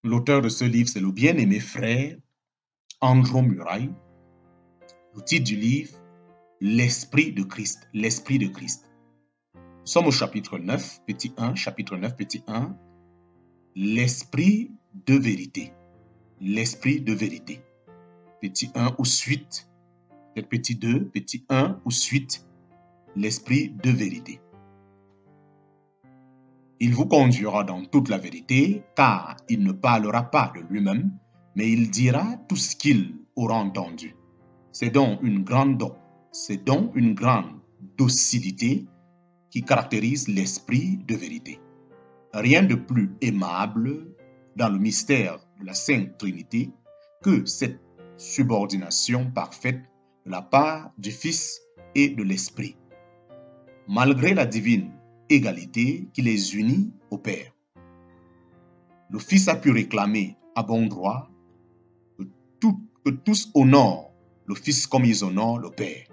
L'auteur de ce livre, c'est le bien-aimé frère Andrew Murray. Le titre du livre, L'Esprit de Christ. L'Esprit de Christ. Nous sommes au chapitre 9, petit 1, chapitre 9, petit 1. L'Esprit de vérité. L'Esprit de vérité. Petit 1 ou suite. Peut-être petit 2, petit 1 ou suite. L'Esprit de vérité. Il vous conduira dans toute la vérité, car il ne parlera pas de lui-même, mais il dira tout ce qu'il aura entendu. C'est donc une grande docilité qui caractérise l'esprit de vérité. Rien de plus aimable dans le mystère de la Sainte Trinité que cette subordination parfaite de la part du Fils et de l'Esprit. Malgré la divine égalité qui les unit au Père, le Fils a pu réclamer à bon droit que tous honorent le Fils comme ils honorent le Père.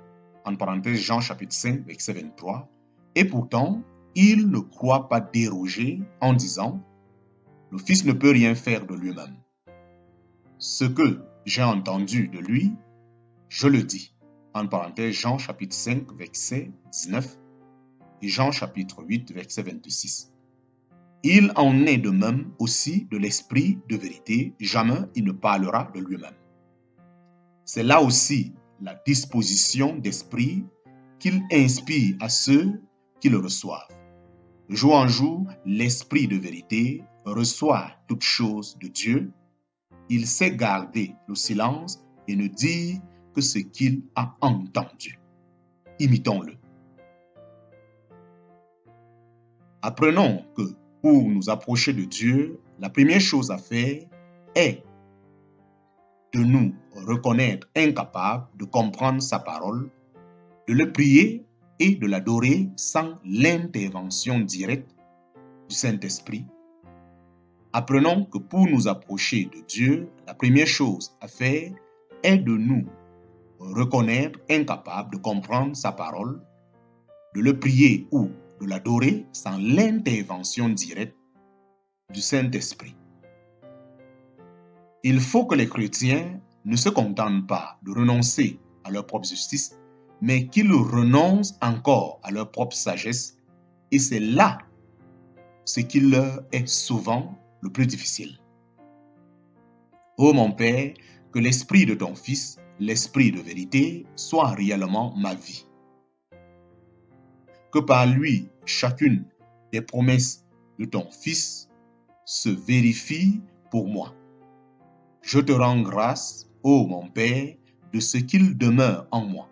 En parenthèse, Jean chapitre 5, verset 23. Et pourtant, il ne croit pas déroger en disant « Le Fils ne peut rien faire de lui-même. Ce que j'ai entendu de lui, je le dis. » En parenthèse, Jean chapitre 5, verset 19 et Jean chapitre 8, verset 26. Il en est de même aussi de l'esprit de vérité. Jamais il ne parlera de lui-même. C'est là aussi la disposition d'esprit qu'il inspire à ceux qui le reçoivent. De jour en jour, l'esprit de vérité reçoit toutes choses de Dieu. Il sait garder le silence et ne dire que ce qu'il a entendu. Imitons-le. Apprenons que pour nous approcher de Dieu, la première chose à faire est de nous reconnaître incapables de comprendre sa parole, de le prier et de l'adorer sans l'intervention directe du Saint-Esprit. Apprenons que pour nous approcher de Dieu, la première chose à faire est de nous reconnaître incapables de comprendre sa parole, de le prier ou de l'adorer sans l'intervention directe du Saint-Esprit. Il faut que les chrétiens ne se contentent pas de renoncer à leur propre justice, mais qu'ils renoncent encore à leur propre sagesse, et c'est là ce qui leur est souvent le plus difficile. Ô mon Père, que l'esprit de ton Fils, l'esprit de vérité, soit réellement ma vie. Que par lui, chacune des promesses de ton Fils se vérifie pour moi. Je te rends grâce, ô mon Père, de ce qu'il demeure en moi.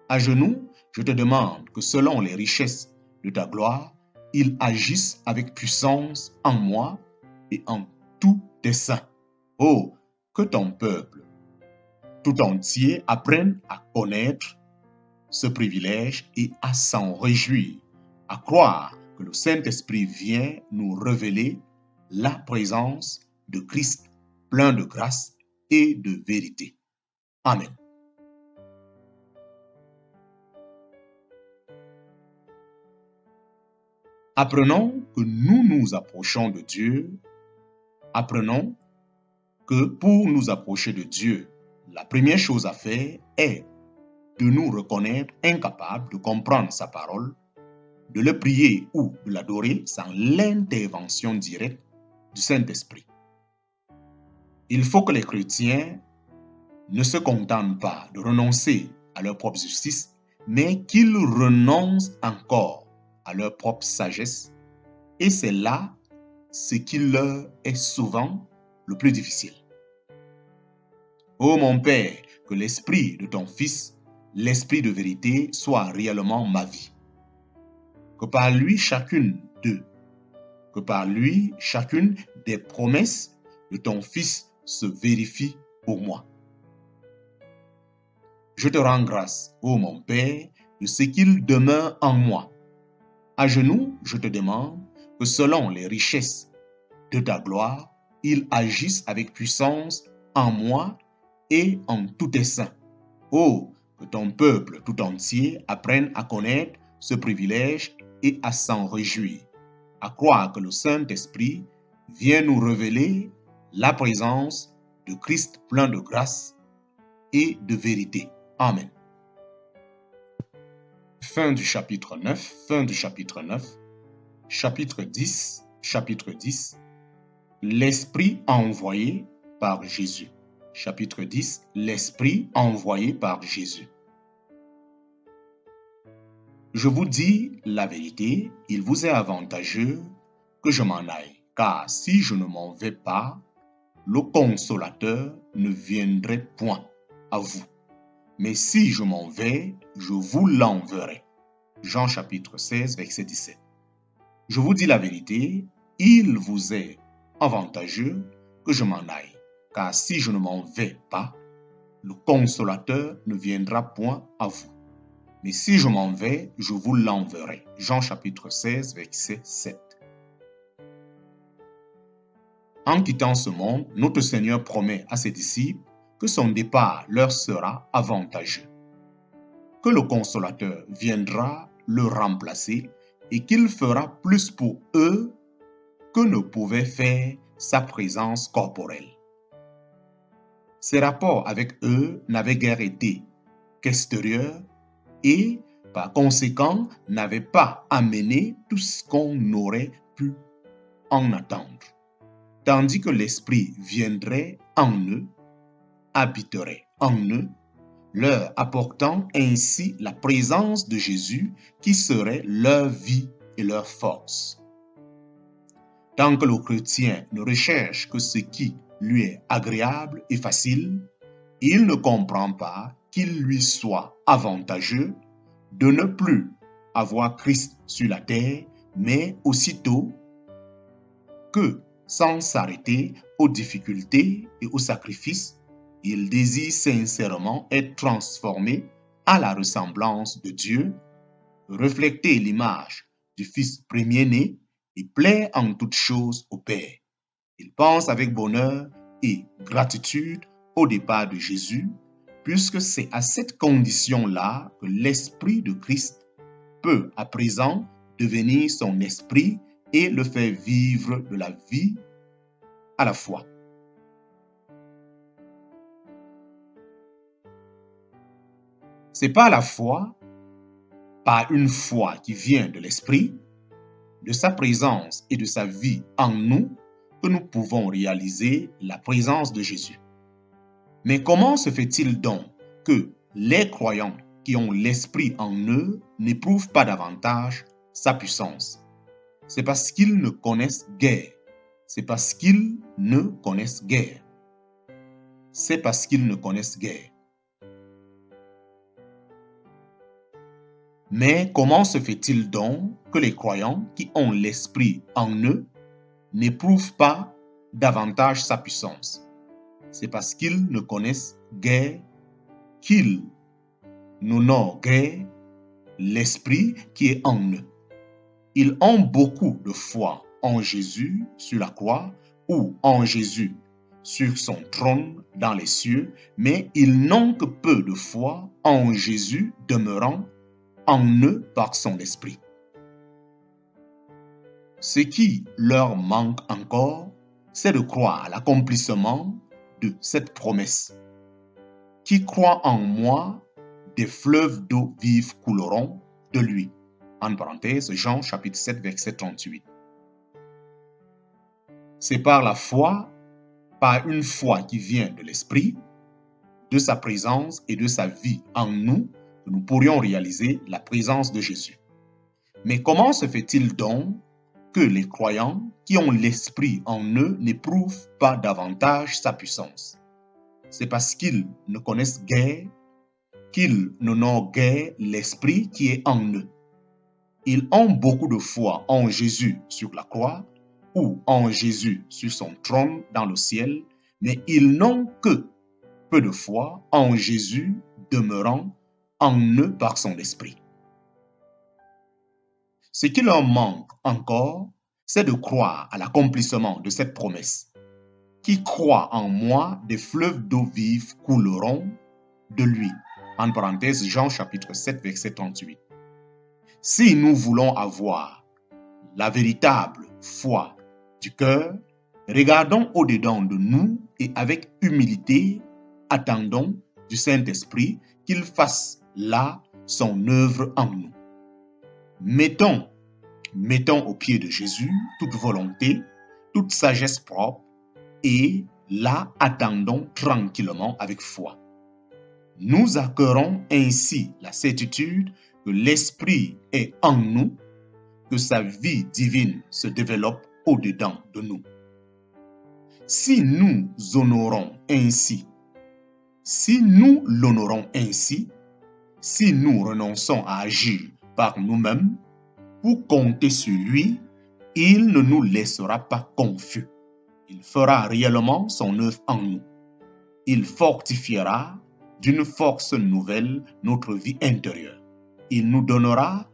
À genoux, je te demande que selon les richesses de ta gloire, il agisse avec puissance en moi et en tous tes saints. Oh, que ton peuple tout entier apprenne à connaître ce privilège et à s'en réjouir, à croire que le Saint-Esprit vient nous révéler la présence de Christ, plein de grâce et de vérité. Amen. Apprenons que nous nous approchons de Dieu. Apprenons que pour nous approcher de Dieu, la première chose à faire est de nous reconnaître incapables de comprendre sa parole, de le prier ou de l'adorer sans l'intervention directe du Saint-Esprit. Il faut que les chrétiens ne se contentent pas de renoncer à leur propre justice, mais qu'ils renoncent encore à leur propre sagesse, et c'est là ce qui leur est souvent le plus difficile. Ô mon Père, que l'esprit de ton Fils, l'esprit de vérité, soit réellement ma vie. Que par lui chacune des promesses de ton Fils se vérifie pour moi. Je te rends grâce, ô mon Père, de ce qu'il demeure en moi. À genoux, je te demande que selon les richesses de ta gloire, il agisse avec puissance en moi et en tous tes saints. Oh, que ton peuple tout entier apprenne à connaître ce privilège et à s'en réjouir, à croire que le Saint-Esprit vient nous révéler la présence de Christ plein de grâce et de vérité. Amen. Fin du chapitre 9, chapitre 10, l'Esprit envoyé par Jésus. Chapitre 10, l'Esprit envoyé par Jésus. Je vous dis la vérité, il vous est avantageux que je m'en aille, car si je ne m'en vais pas, le Consolateur ne viendrait point à vous. Mais si je m'en vais, je vous l'enverrai. Jean chapitre 16, verset 17. Je vous dis la vérité, il vous est avantageux que je m'en aille, car si je ne m'en vais pas, le Consolateur ne viendra point à vous. Mais si je m'en vais, je vous l'enverrai. Jean chapitre 16, verset 7. En quittant ce monde, notre Seigneur promet à ses disciples que son départ leur sera avantageux, que le Consolateur viendra le remplacer et qu'il fera plus pour eux que ne pouvait faire sa présence corporelle. Ses rapports avec eux n'avaient guère été qu'extérieurs et, par conséquent, n'avaient pas amené tout ce qu'on aurait pu en attendre. Tandis que l'Esprit viendrait en eux, habiterait en eux, leur apportant ainsi la présence de Jésus qui serait leur vie et leur force. Tant que le chrétien ne recherche que ce qui lui est agréable et facile, il ne comprend pas qu'il lui soit avantageux de ne plus avoir Christ sur la terre, mais aussitôt que, sans s'arrêter aux difficultés et aux sacrifices, il désire sincèrement être transformé à la ressemblance de Dieu, refléter l'image du Fils premier-né et plaire en toutes choses au Père. Il pense avec bonheur et gratitude au départ de Jésus, puisque c'est à cette condition-là que l'Esprit de Christ peut à présent devenir son esprit et le faire vivre de la vie à la foi. C'est par la foi, par une foi qui vient de l'Esprit, de sa présence et de sa vie en nous, que nous pouvons réaliser la présence de Jésus. Mais comment se fait-il donc que les croyants qui ont l'Esprit en eux n'éprouvent pas davantage sa puissance? C'est parce qu'ils ne connaissent guère. C'est parce qu'ils ne connaissent guère. C'est parce qu'ils ne connaissent guère. Mais comment se fait-il donc que les croyants qui ont l'Esprit en eux n'éprouvent pas davantage sa puissance? C'est parce qu'ils ne connaissent guère, qu'ils n'honorent guère l'Esprit qui est en eux. Ils ont beaucoup de foi en Jésus sur la croix ou en Jésus sur son trône dans les cieux, mais ils n'ont que peu de foi en Jésus demeurant en eux par son esprit. Ce qui leur manque encore, c'est de croire à l'accomplissement de cette promesse. Qui croit en moi, des fleuves d'eau vive couleront de lui. En parenthèse, Jean chapitre 7, verset 38. C'est par la foi, par une foi qui vient de l'Esprit, de sa présence et de sa vie en nous, que nous pourrions réaliser la présence de Jésus. Mais comment se fait-il donc que les croyants qui ont l'Esprit en eux n'éprouvent pas davantage sa puissance? C'est parce qu'ils ne connaissent guère, qu'ils n'honorent guère l'Esprit qui est en eux. Ils ont beaucoup de foi en Jésus sur la croix ou en Jésus sur son trône dans le ciel, mais ils n'ont que peu de foi en Jésus demeurant en eux par son esprit. Ce qui leur manque encore, c'est de croire à l'accomplissement de cette promesse. Qui croit en moi, des fleuves d'eau vive couleront de lui. En parenthèse, Jean chapitre 7, verset 38. Si nous voulons avoir la véritable foi du cœur, Regardons au-dedans de nous et avec humilité, attendons du Saint-Esprit qu'il fasse là son œuvre en nous. Mettons au pied de Jésus toute volonté, toute sagesse propre et là attendons tranquillement avec foi. Nous acquérons ainsi la certitude que l'Esprit est en nous, que sa vie divine se développe au-dedans de nous. Si nous l'honorons ainsi, si nous renonçons à agir par nous-mêmes pour compter sur lui, il ne nous laissera pas confus. Il fera réellement son œuvre en nous. Il fortifiera d'une force nouvelle notre vie intérieure. Il nous donnera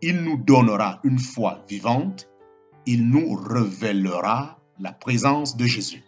une foi vivante. Il nous révélera la présence de Jésus.